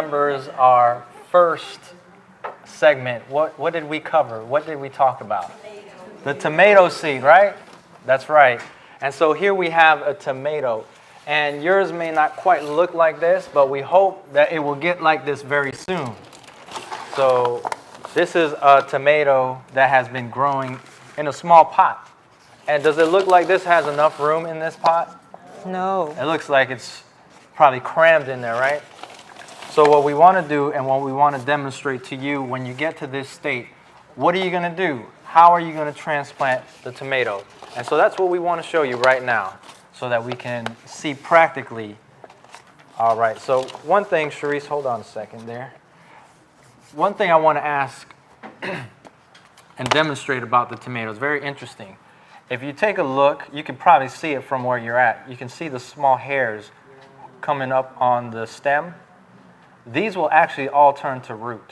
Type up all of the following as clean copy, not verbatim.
remembers our first segment, what did we cover? What did we talk about? The tomato seed, right? That's right. And so here we have a tomato. And yours may not quite look like this, but we hope that it will get like this very soon. So this is a tomato that has been growing in a small pot. And does it look like this has enough room in this pot? No. It looks like it's probably crammed in there, right? So what we want to do and what we want to demonstrate to you when you get to this state, what are you going to do? How are you going to transplant the tomato? And so that's what we want to show you right now so that we can see practically. All right, so one thing, Sharice, hold on a second there. One thing I want to ask and demonstrate about the tomato is very interesting. If you take a look, you can probably see it from where you're at. You can see the small hairs coming up on the stem. These will actually all turn to root.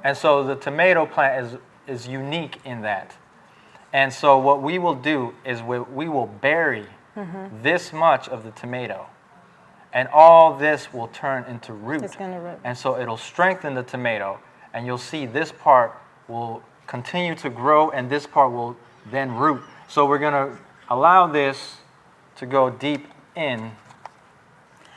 And so the tomato plant is unique in that. And so what we will do is we will bury this much of the tomato. And all this will turn into root. It's going to root. And so it'll strengthen the tomato. And you'll see this part will continue to grow and this part will then root. So we're going to allow this to go deep in.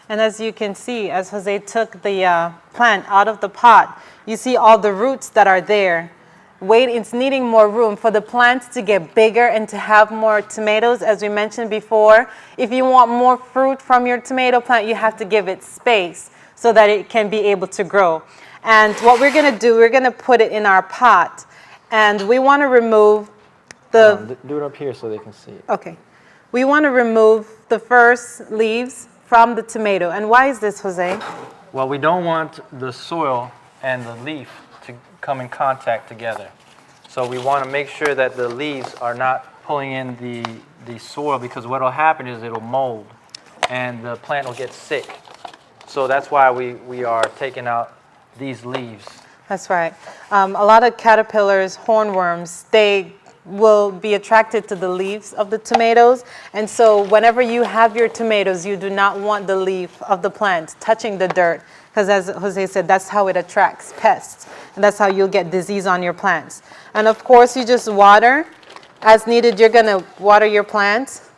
And as you can see, as Jose took the plant out of the pot, you see all the roots that are there. It's needing more room for the plants to get bigger and to have more tomatoes, as we mentioned before. If you want more fruit from your tomato plant, you have to give it space so that it can be able to grow. And what we're going to do, we're going to put it in our pot. And we want to remove the... Do it up here so they can see it. Okay. We want to remove the first leaves from the tomato. And why is this, Jose? Well, we don't want the soil and the leaf to come in contact together. So we want to make sure that the leaves are not pulling in the soil, because what will happen is it'll mold and the plant will get sick. So that's why we are taking out these leaves. That's right. A lot of caterpillars, hornworms, they will be attracted to the leaves of the tomatoes. And so whenever you have your tomatoes, you do not want the leaf of the plant touching the dirt, because as Jose said, that's how it attracts pests. And that's how you'll get disease on your plants. And of course, you just water. As needed, you're going to water your plants.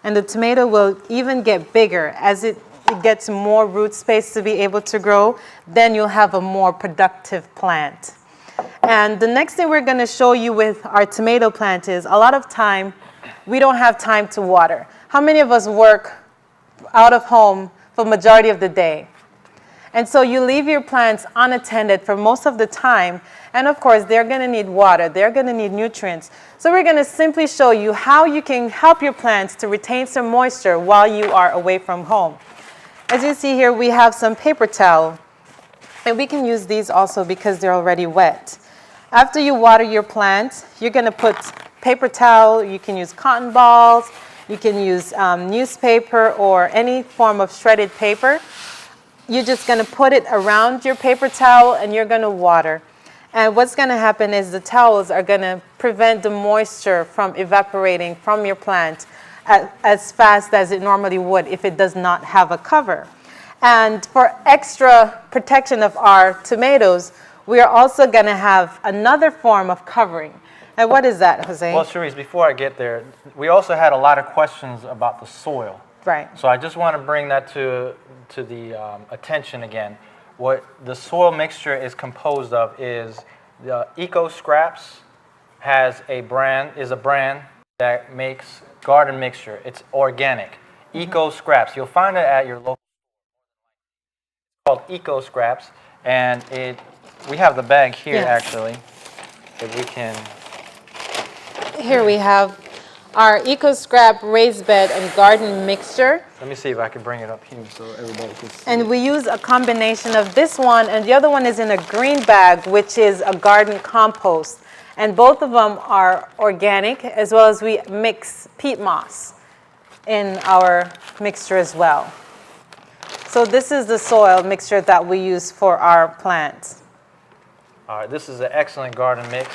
And the tomato will even get bigger. As it gets more root space to be able to grow, then you'll have a more productive plant. And the next thing we're going to show you with our tomato plant is, a lot of time, we don't have time to water. How many of us work out of home for the majority of the day? And so you leave your plants unattended for most of the time. And of course, they're going to need water. They're going to need nutrients. So we're going to simply show you how you can help your plants to retain some moisture while you are away from home. As you see here, we have some paper towel. And we can use these also because they're already wet. After you water your plants, you're going to put paper towel. You can use cotton balls. You can use newspaper or any form of shredded paper. You're just going to put it around your paper towel and you're going to water. And what's going to happen is the towels are going to prevent the moisture from evaporating from your plant as fast as it normally would if it does not have a cover. And for extra protection of our tomatoes, we are also going to have another form of covering. And what is that, Jose? Well, Sharice, before I get there, we also had a lot of questions about the soil. Right. So I just want to bring that to the attention again. What the soil mixture is composed of is the Eco Scraps is a brand that makes garden mixture. It's organic. Eco Scraps. You'll find it at your local store. It's called Eco Scraps, and we have the bag here. Yes. Actually, if we can. Here we have our Eco Scrap raised bed and garden mixture. Let me see if I can bring it up here so everybody can see. And we use a combination of this one, and the other one is in a green bag, which is a garden compost. And both of them are organic, as well as we mix peat moss in our mixture as well. So this is the soil mixture that we use for our plants. All right, this is an excellent garden mix.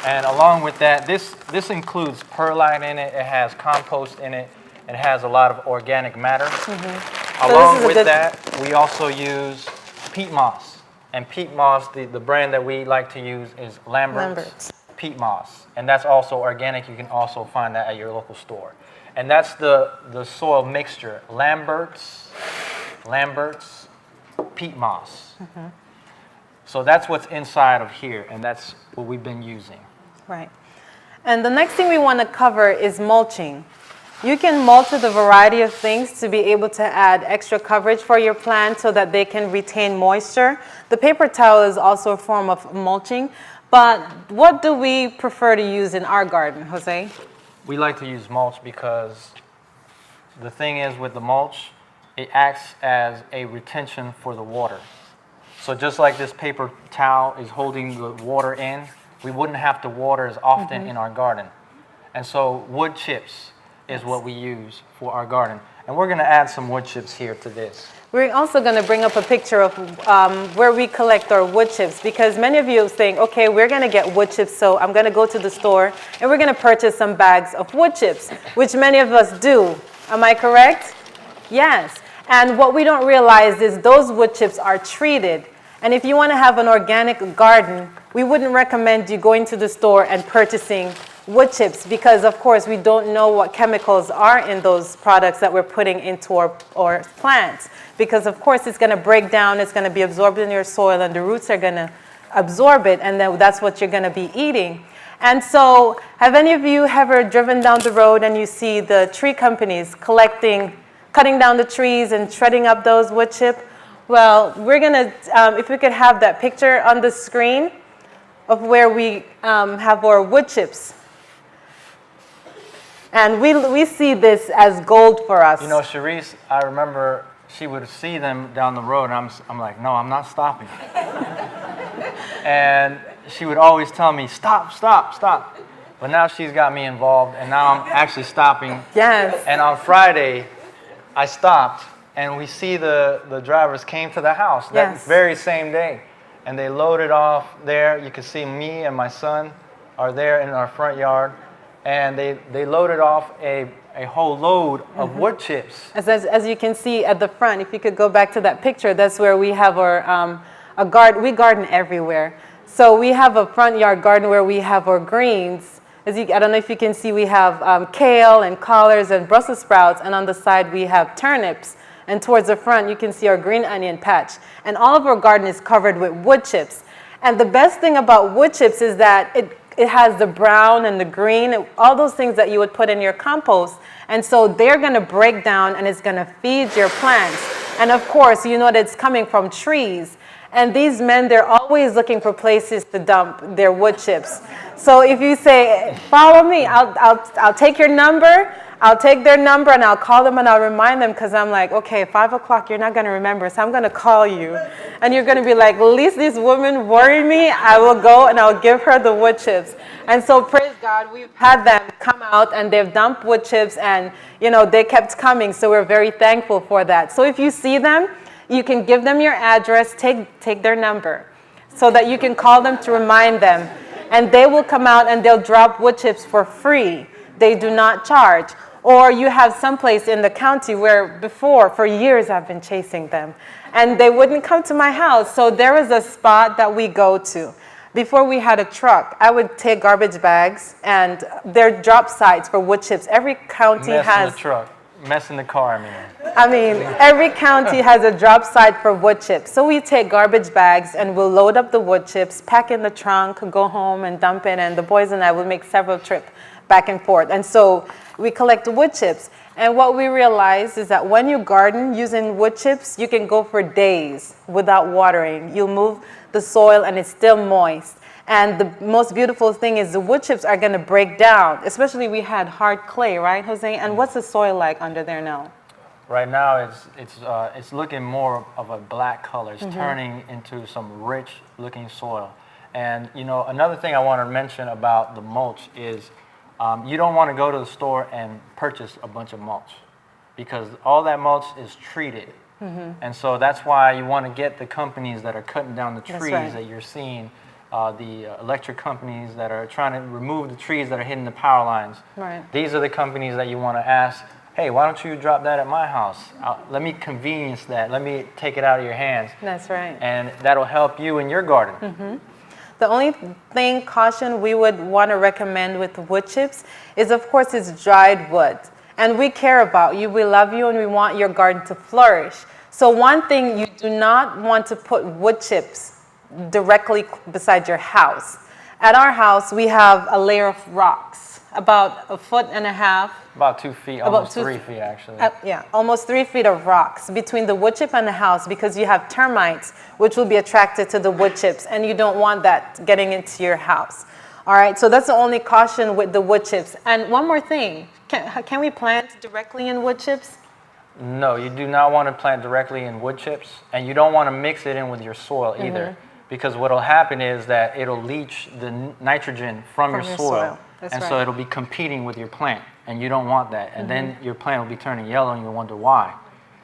And along with that, this includes perlite in it, it has compost in it, it has a lot of organic matter. Along with that, we also use peat moss. And peat moss, the brand that we like to use is Lambert's peat moss. And that's also organic. You can also find that at your local store. And that's the soil mixture, Lambert's peat moss. So that's what's inside of here, and that's what we've been using. Right. And the next thing we want to cover is mulching. You can mulch with a variety of things to be able to add extra coverage for your plant so that they can retain moisture. The paper towel is also a form of mulching, but what do we prefer to use in our garden, Jose? We like to use mulch because the thing is with the mulch, it acts as a retention for the water. So just like this paper towel is holding the water in, we wouldn't have to water as often in our garden. And so wood chips is what we use for our garden. And we're going to add some wood chips here to this. We're also going to bring up a picture of where we collect our wood chips, because many of you think, okay, we're going to get wood chips, so I'm going to go to the store and we're going to purchase some bags of wood chips, which many of us do. Am I correct? Yes. And what we don't realize is those wood chips are treated. And if you want to have an organic garden, we wouldn't recommend you going to the store and purchasing wood chips, because of course we don't know what chemicals are in those products that we're putting into our plants, because of course it's going to break down, it's going to be absorbed in your soil, and the roots are going to absorb it, and then that's what you're going to be eating. And so have any of you ever driven down the road and you see the tree companies cutting down the trees and shredding up those wood chips? Well, we're going to, if we could have that picture on the screen of where we have our wood chips. And we see this as gold for us. You know, Charisse, I remember she would see them down the road, and I'm like, no, I'm not stopping. And she would always tell me, stop, stop, stop. But now she's got me involved, and now I'm actually stopping. Yes. And on Friday, I stopped, and we see the drivers came to the house that very same day. And they loaded off there. You can see me and my son are there in our front yard. And they loaded off a whole load of wood chips. As you can see at the front, if you could go back to that picture, that's where we have our we garden everywhere. So we have a front yard garden where we have our greens. I don't know if you can see, we have kale and collards and Brussels sprouts, and on the side we have turnips. And towards the front, you can see our green onion patch. And all of our garden is covered with wood chips. And the best thing about wood chips is that it has the brown and the green, all those things that you would put in your compost. And so they're going to break down and it's going to feed your plants. And of course, you know that it's coming from trees. And these men, they're always looking for places to dump their wood chips. So if you say, follow me, I'll take your number. I'll take their number and I'll call them and I'll remind them, because I'm like, okay, 5 o'clock, you're not going to remember, so I'm going to call you. And you're going to be like, at least this woman worried me. I will go and I'll give her the wood chips. And so praise God, we've had them come out and they've dumped wood chips, and you know, they kept coming. So we're very thankful for that. So if you see them, you can give them your address, take their number, so that you can call them to remind them. And they will come out and they'll drop wood chips for free. They do not charge. Or you have someplace in the county where before, for years, I've been chasing them. And they wouldn't come to my house. So there is a spot that we go to. Before we had a truck, I would take garbage bags, and they're drop sites for wood chips. Every county has... Mess in the truck. Mess in the car, I mean, every county has a drop site for wood chips. So we take garbage bags and we'll load up the wood chips, pack in the trunk, go home and dump it. And the boys and I will make several trips back and forth. And so we collect wood chips. And what we realize is that when you garden using wood chips, you can go for days without watering. You'll move the soil and it's still moist. And the most beautiful thing is the wood chips are going to break down. Especially we had hard clay, right, Jose? And what's the soil like under there now? Right now, it's looking more of a black color. It's turning into some rich-looking soil. And you know, another thing I want to mention about the mulch is you don't want to go to the store and purchase a bunch of mulch, because all that mulch is treated. And so that's why you want to get the companies that are cutting down the trees that you're seeing. The electric companies that are trying to remove the trees that are hitting the power lines. These are the companies that you want to ask, hey, why don't you drop that at my house? Let me convenience that. Let me take it out of your hands. That's right. And that'll help you in your garden. The only caution we would want to recommend with wood chips is, of course, it's dried wood. And we care about you, we love you, and we want your garden to flourish. So one thing, you do not want to put wood chips directly beside your house. At our house, we have a layer of rocks, about 1.5 feet. About 2 feet, almost 3 feet actually. Yeah, almost 3 feet of rocks between the wood chip and the house, because you have termites which will be attracted to the wood chips, and you don't want that getting into your house. All right, so that's the only caution with the wood chips. And one more thing, can we plant directly in wood chips? No, you do not want to plant directly in wood chips, and you don't want to mix it in with your soil either, because what will happen is that it'll leach the nitrogen from your soil. And so it'll be competing with your plant, and you don't want that. And then your plant will be turning yellow, and you'll wonder why.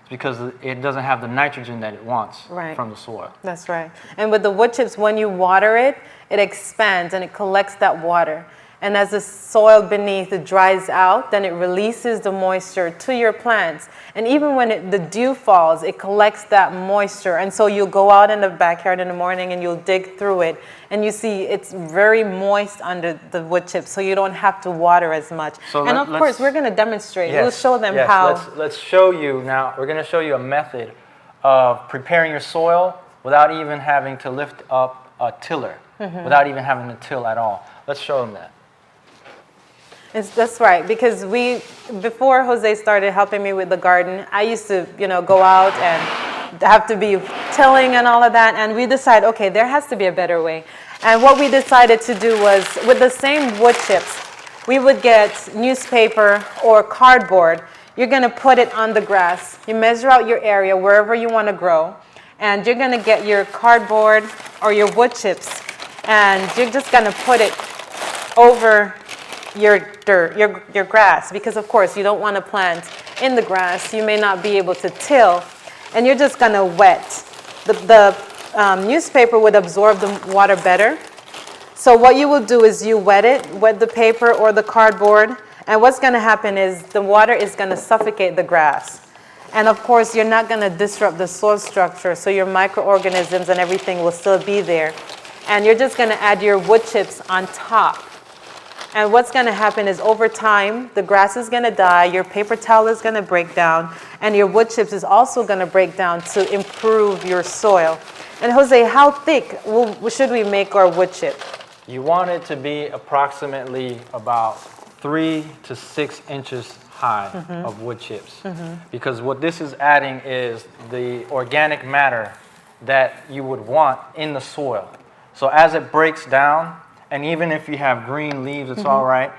It's because it doesn't have the nitrogen that it wants from the soil. That's right. And with the wood chips, when you water it, it expands and it collects that water. And as the soil beneath it dries out, then it releases the moisture to your plants. And even when the dew falls, it collects that moisture. And so you'll go out in the backyard in the morning and you'll dig through it. And you see it's very moist under the wood chips, so you don't have to water as much. So and of course, we're going to demonstrate. We'll show them how. Let's show you now. We're going to show you a method of preparing your soil without even having to lift up a tiller, without even having to till at all. Let's show them that. That's right, because before Jose started helping me with the garden, I used to, go out and have to be tilling and all of that, and we decided, okay, there has to be a better way. And what we decided to do was, with the same wood chips, we would get newspaper or cardboard. You're going to put it on the grass. You measure out your area wherever you want to grow, and you're going to get your cardboard or your wood chips, and you're just going to put it over your dirt, your grass, because of course you don't want to plant in the grass. You may not be able to till, and you're just going to wet. The newspaper would absorb the water better. So what you will do is you wet the paper or the cardboard, and what's going to happen is the water is going to suffocate the grass. And of course you're not going to disrupt the soil structure, so your microorganisms and everything will still be there. And you're just going to add your wood chips on top. And what's going to happen is over time, the grass is going to die, your paper towel is going to break down, and your wood chips is also going to break down to improve your soil. And Jose, how thick should we make our wood chip? You want it to be approximately about 3 to 6 inches high of wood chips. Because what this is adding is the organic matter that you would want in the soil. So as it breaks down, and even if you have green leaves, it's all right.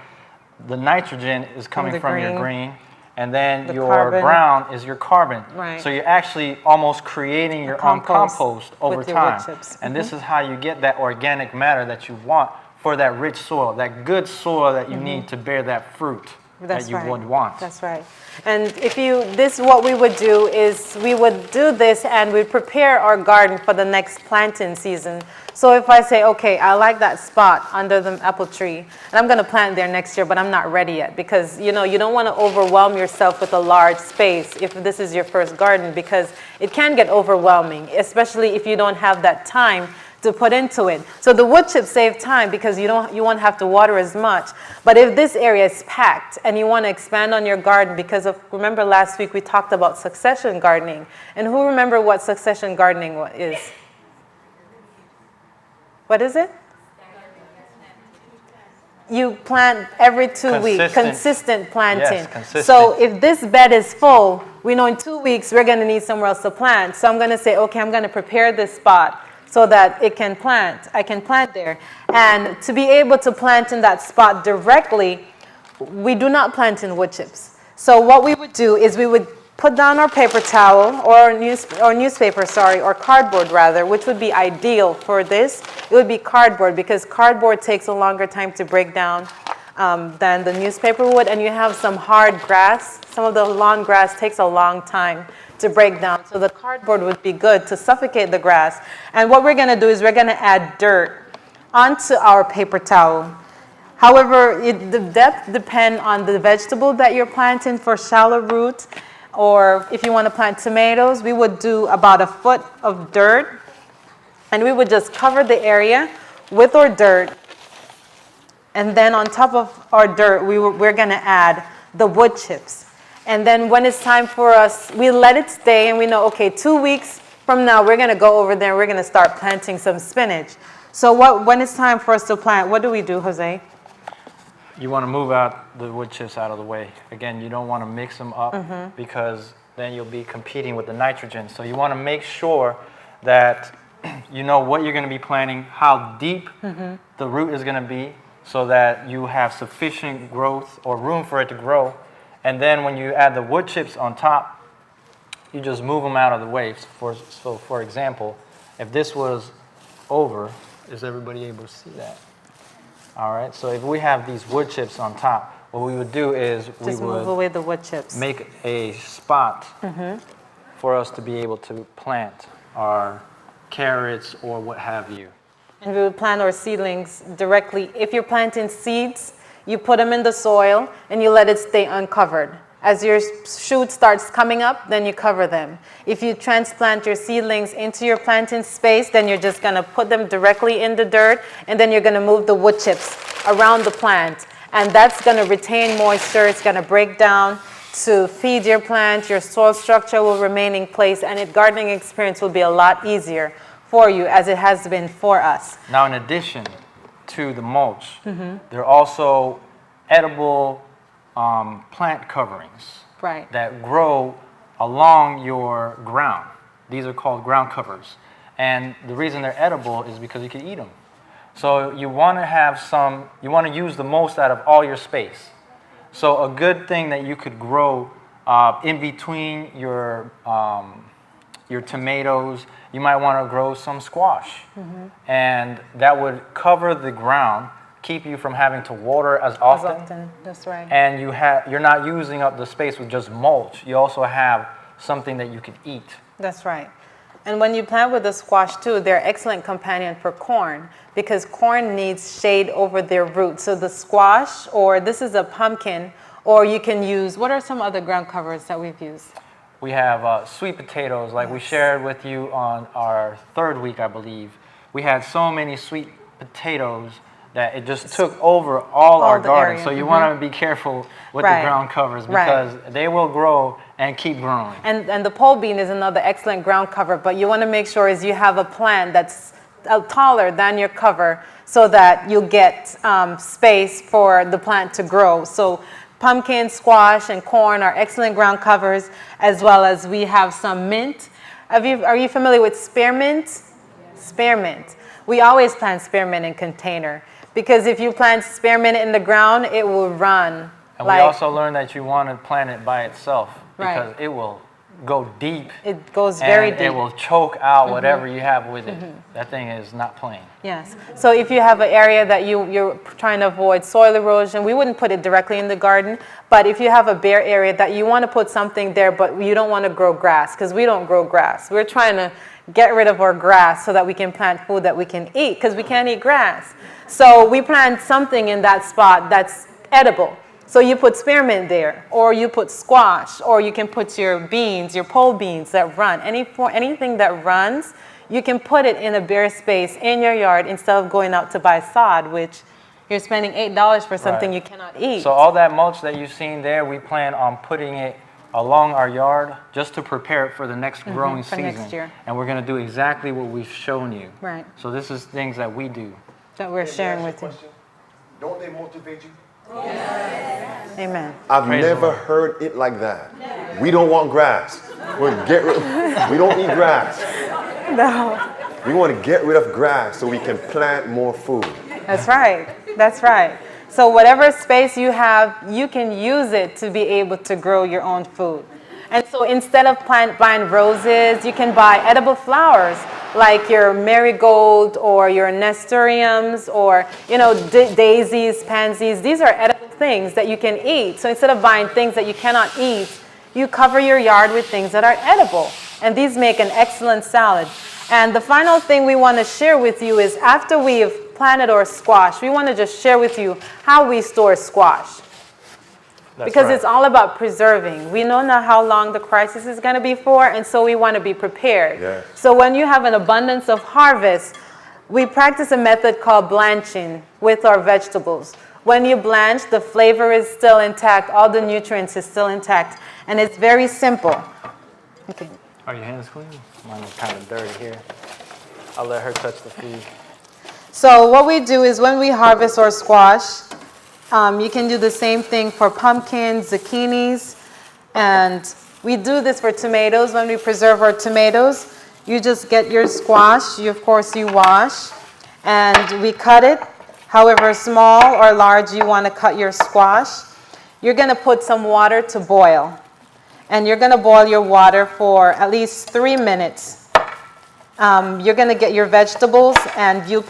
The nitrogen is coming from your green, and then your carbon. Brown is your carbon. Right. So you're actually almost creating your own compost over time. And this is how you get that organic matter that you want for that rich soil, that good soil that you need to bear that fruit that you would want. That's right. And what we would do is we would do this and we'd prepare our garden for the next planting season. So if I say, okay, I like that spot under the apple tree, and I'm going to plant there next year, but I'm not ready yet, because you don't want to overwhelm yourself with a large space if this is your first garden, because it can get overwhelming, especially if you don't have that time to put into it. So the wood chips save time because you won't have to water as much. But if this area is packed and you want to expand on your garden, because remember last week we talked about succession gardening, and who remember what succession gardening is? What is it? You plant every 2 weeks, consistent planting. Yes, consistent. So if this bed is full, we know in 2 weeks we're going to need somewhere else to plant. So I'm going to say, okay, I'm going to prepare this spot so that I can plant there. And to be able to plant in that spot directly, we do not plant in wood chips. So what we would do is we would put down our paper towel or newspaper, or cardboard rather, which would be ideal for this. It would be cardboard, because cardboard takes a longer time to break down than the newspaper would, and you have some hard grass. Some of the lawn grass takes a long time to break down, so the cardboard would be good to suffocate the grass. And what we're going to do is we're going to add dirt onto our paper towel. However, the depth depends on the vegetable that you're planting. For shallow root, or if you want to plant tomatoes, we would do about a foot of dirt, and we would just cover the area with our dirt. And then on top of our dirt, we're going to add the wood chips. And then when it's time for us, we let it stay, and we know, okay, 2 weeks from now, we're going to go over there and we're going to start planting some spinach. So when it's time for us to plant, what do we do, Jose? You want to move out the wood chips out of the way. Again, you don't want to mix them up because then you'll be competing with the nitrogen. So you want to make sure that you know what you're going to be planting, how deep the root is going to be, so that you have sufficient growth or room for it to grow. And then when you add the wood chips on top, you just move them out of the way. So for example, if this was over, is everybody able to see that? All right, so if we have these wood chips on top, what we would do is we Just would move away the wood chips. make a spot for us to be able to plant our carrots or what have you. And we would plant our seedlings directly. If you're planting seeds, you put them in the soil and you let it stay uncovered. As your shoot starts coming up, then you cover them. If you transplant your seedlings into your planting space, then you're just going to put them directly in the dirt, and then you're going to move the wood chips around the plant. And that's going to retain moisture. It's going to break down to feed your plant. Your soil structure will remain in place, and your gardening experience will be a lot easier for you, as it has been for us. Now, in addition to the mulch, there are also edible plant coverings that grow along your ground. These are called ground covers. And the reason they're edible is because you can eat them. So you want to have you want to use the most out of all your space. So a good thing that you could grow in between your tomatoes, you might want to grow some squash. And that would cover the ground, keep you from having to water as often. That's right. And you're not using up the space with just mulch. You also have something that you can eat. That's right. And when you plant with the squash too, they're excellent companion for corn, because corn needs shade over their roots. So the squash, or this is a pumpkin, or you can use, what are some other ground covers that we've used? We have sweet potatoes, like we shared with you on our third week, I believe. We had so many sweet potatoes that it just took over all our garden. So you want to be careful with the ground covers, because they will grow and keep growing. And the pole bean is another excellent ground cover, but you want to make sure is you have a plant that's taller than your cover, so that you'll get space for the plant to grow. So pumpkin, squash, and corn are excellent ground covers, as well as we have some mint. Are you familiar with spearmint? Spearmint. We always plant spearmint in container, because if you plant spearmint in the ground, it will run. And we also learned that you want to plant it by itself, because it will go deep. It goes very deep. It will choke out whatever you have with it. That thing is not playing. Yes. So if you have an area that you're trying to avoid soil erosion, we wouldn't put it directly in the garden. But if you have a bare area that you want to put something there, but you don't want to grow grass, because we don't grow grass. We're trying to get rid of our grass so that we can plant food that we can eat, because we can't eat grass. So we plant something in that spot that's edible. So you put spearmint there, or you put squash, or you can put your beans, your pole beans that run. Anything that runs, you can put it in a bare space in your yard instead of going out to buy sod, which you're spending $8 for something you cannot eat. So all that mulch that you've seen there, we plan on putting it along our yard just to prepare it for the next growing season. Next year. And we're going to do exactly what we've shown you. Right. So this is things that we do. That we're sharing with you. Don't they motivate you? Yes. Amen. I've never heard it like that. We don't want grass. We don't eat grass. No. We want to get rid of grass so we can plant more food. That's right. That's right. So whatever space you have, you can use it to be able to grow your own food. And so instead of buying roses, you can buy edible flowers like your marigold or your nasturtiums, or daisies, pansies. These are edible things that you can eat. So instead of buying things that you cannot eat, you cover your yard with things that are edible. And these make an excellent salad. And the final thing we want to share with you is after we've planted our squash, we want to just share with you how we store squash. Because it's all about preserving. We don't know how long the crisis is going to be for, and so we want to be prepared. Yes. So when you have an abundance of harvest, we practice a method called blanching with our vegetables. When you blanch, the flavor is still intact, all the nutrients is still intact, and it's very simple. Okay. Are your hands clean? Mine are kind of dirty here. I'll let her touch the food. So what we do is when we harvest our squash, you can do the same thing for pumpkins, zucchinis, and we do this for tomatoes. When we preserve our tomatoes, you just get your squash, of course you wash, and we cut it however small or large you want to cut your squash. You're going to put some water to boil, and you're going to boil your water for at least 3 minutes. You're going to get your vegetables and you just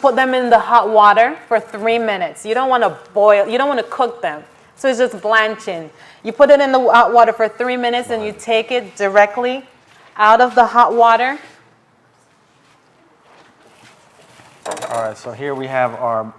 put them in the hot water for 3 minutes. You don't want to boil, you don't want to cook them. So it's just blanching. You put it in the hot water for 3 minutes and you take it directly out of the hot water. All right, so here we have our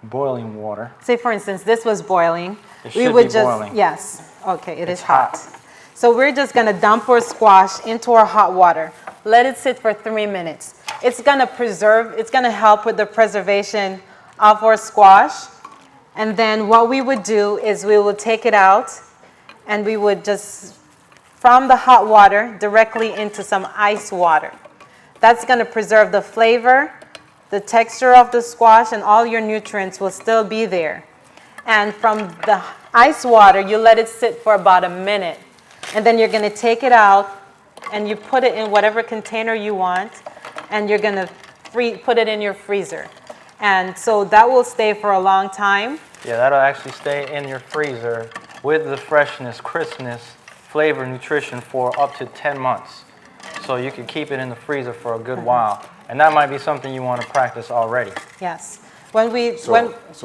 boiling water. Say for instance, this was boiling. It should be boiling. Yes, okay, It's is hot. hot. So we're just gonna dump our squash into our hot water. Let it sit for 3 minutes. It's gonna help with the preservation of our squash. And then what we would do is we would take it out and we would just, from the hot water, directly into some ice water. That's gonna preserve the flavor, the texture of the squash, and all your nutrients will still be there. And from the ice water, you let it sit for about a minute. And then you're going to take it out and you put it in whatever container you want, and you're going to put it in your freezer. And so that will stay for a long time. Yeah, that'll actually stay in your freezer with the freshness, crispness, flavor, nutrition for up to 10 months. So you can keep it in the freezer for a good while. And that might be something you want to practice already. Yes. So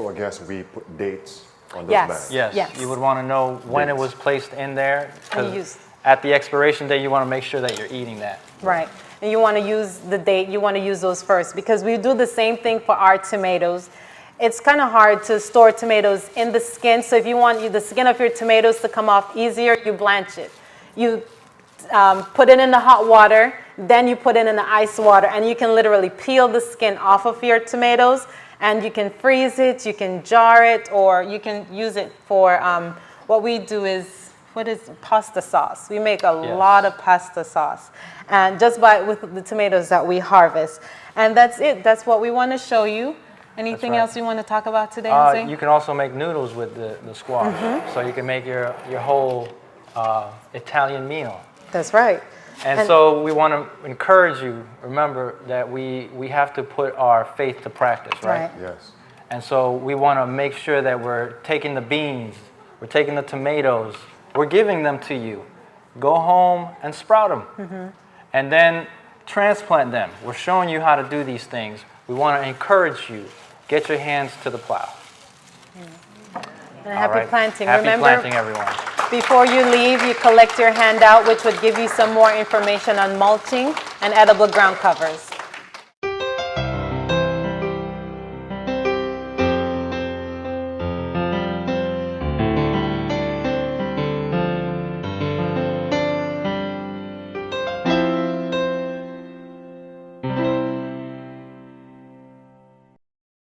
I guess we put dates on those bags. Yes, you would want to know when it was placed in there, And because at the expiration date, you want to make sure that you're eating that. Right. And you want to use the date, you want to use those first, because we do the same thing for our tomatoes. It's kind of hard to store tomatoes in the skin, so if you want the skin of your tomatoes to come off easier, you blanch it. You put it in the hot water, then you put it in the ice water, and you can literally peel the skin off of your tomatoes, and you can freeze it, you can jar it, or you can use it for, what we do is, pasta sauce. We make a lot of pasta sauce, and just with the tomatoes that we harvest. And that's it, that's what we want to show you. Anything else you want to talk about today, Jose? You can also make noodles with the squash, so you can make your whole Italian meal. That's right. And so we want to encourage you, remember that we have to put our faith to practice, right? Yes. And so we want to make sure that we're taking the beans, we're taking the tomatoes, we're giving them to you. Go home and sprout them. And then transplant them. We're showing you how to do these things. We want to encourage you. Get your hands to the plow. And happy planting. Happy Remember, planting, everyone. before you leave, you collect your handout, which would give you some more information on mulching and edible ground covers.